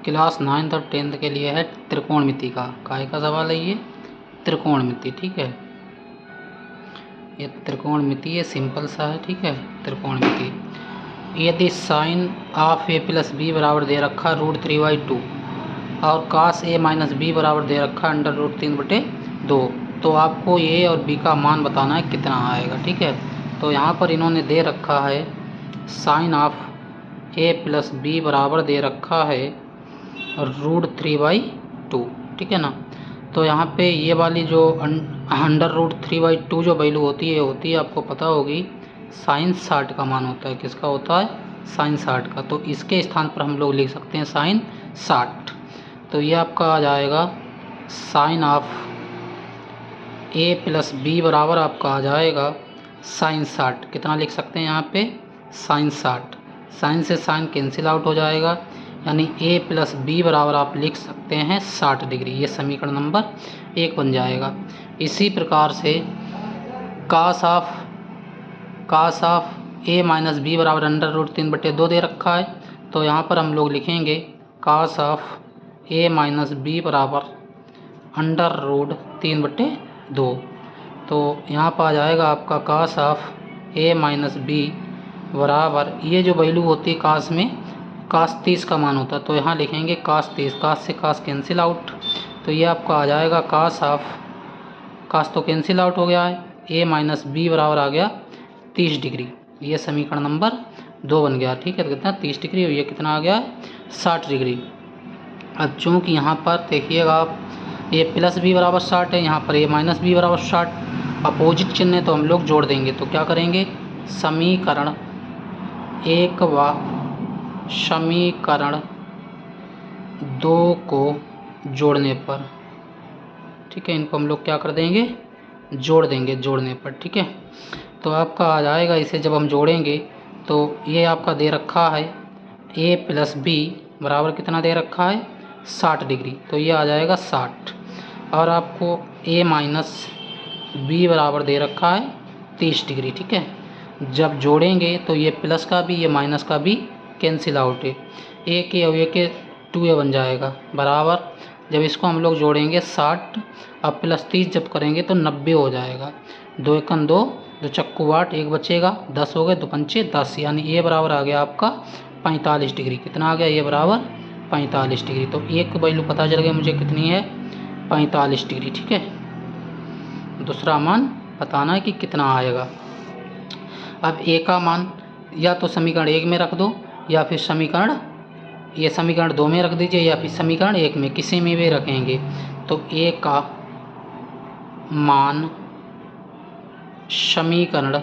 Class 9th और 10th के लिए है त्रिकोणमिति का। काय का सवाल है ये? त्रिकोणमिति। ठीक है, ये त्रिकोणमिति ये सिंपल सा है। ठीक है, त्रिकोणमिति। यदि sine of A plus B बराबर दे रखा √3/2 और कास ए माइनस बी बराबर दे रखा √3/2, तो आपको ए और बी का मान बताना है कितना आएगा। ठीक है, तो यहाँ पर इन्होंने दे रखा है sine of A plus B बराबर दे रखा है √3/2। ठीक है ना, तो यहाँ पे ये वाली जो √3/2 जो वैल्यू होती है आपको पता होगी साइन 60 का मान होता है। किसका होता है? साइन 60 का। तो इसके स्थान पर हम लोग लिख सकते हैं साइन 60। तो ये आपका आ जाएगा sine of A plus B बराबर आपका आ जाएगा साइन 60। कितना लिख सकते हैं यहाँ पे? साइन 60। साइन से साइन कैंसिल आउट हो जाएगा, यानी ए प्लस बी बराबर आप लिख सकते हैं 60 डिग्री। ये समीकरण नंबर 1 बन जाएगा। इसी प्रकार से कास ऑफ ए माइनस बी बराबर √3/2 दे रखा है, तो यहाँ पर हम लोग लिखेंगे कास ऑफ ए माइनस बी बराबर √3/2। तो यहाँ पर आ जाएगा आपका कास ऑफ ए माइनस बी बराबर, ये जो वैल्यू होती है कास में, कास 30 का मान होता है, तो यहाँ लिखेंगे कास 30। कास से कास कैंसिल आउट, तो ये आपका आ जाएगा कास तो कैंसिल आउट हो गया है, ए माइनस बी बराबर आ गया 30 डिग्री। ये समीकरण नंबर 2 बन गया। ठीक है, तो कितना? 30 डिग्री। और ये कितना आ गया है? 60 डिग्री। अब चूँकि यहाँ पर देखिएगा आप, ए प्लस बी बराबर 60 है, यहाँ पर ए माइनस बी बराबर 60, अपोजिट चिन्ह है तो हम लोग जोड़ देंगे। तो क्या करेंगे? समीकरण 1 व समीकरण 2 को जोड़ने पर, ठीक है, इनको हम लोग क्या कर देंगे? जोड़ देंगे जोड़ने पर। ठीक है, तो आपका आ जाएगा, इसे जब हम जोड़ेंगे तो ये आपका दे रखा है ए प्लस बी बराबर कितना दे रखा है? 60 डिग्री। तो ये आ जाएगा 60, और आपको ए माइनस बी बराबर दे रखा है 30 डिग्री। ठीक है, जब जोड़ेंगे तो ये प्लस का भी ये माइनस का भी कैंसिल आउट है, ए के और ए के 2a बन जाएगा बराबर, जब इसको हम लोग जोड़ेंगे 60 अब प्लस 30 जब करेंगे तो 90 हो जाएगा। 2 एकन 2, 2 चक्कू 8, 1 बचेगा, 10 हो गए, 2 पंचे 10, यानी ए बराबर आ गया आपका 45 डिग्री। कितना आ गया? ए बराबर 45 डिग्री। तो एक वैल्यू पता चल गया मुझे कितनी है? 45 डिग्री। ठीक है, दूसरा मान बताना है कि कितना आएगा। अब ए का मान या तो समीकरण 1 में रख दो, या फिर समीकरण 2 में रख दीजिए, या फिर समीकरण 1 में, किसी में भी रखेंगे। तो ए का मान समीकरण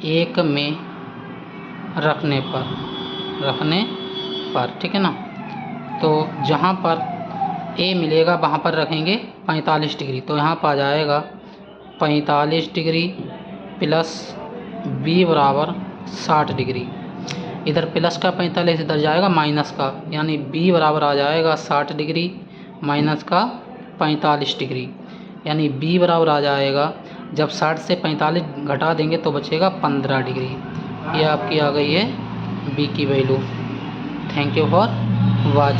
1 में रखने पर, ठीक है ना, तो जहाँ पर ए मिलेगा वहाँ पर रखेंगे 45 डिग्री। तो यहाँ पर आ जाएगा 45 डिग्री प्लस बी बराबर 60 डिग्री। इधर प्लस का 45 इधर जाएगा माइनस का, यानी बी बराबर आ जाएगा 60 डिग्री माइनस का 45 डिग्री, यानी बी बराबर आ जाएगा, जब 60 से 45 घटा देंगे तो बचेगा 15 डिग्री। ये आपकी आ गई है बी की value. Thank you for watching.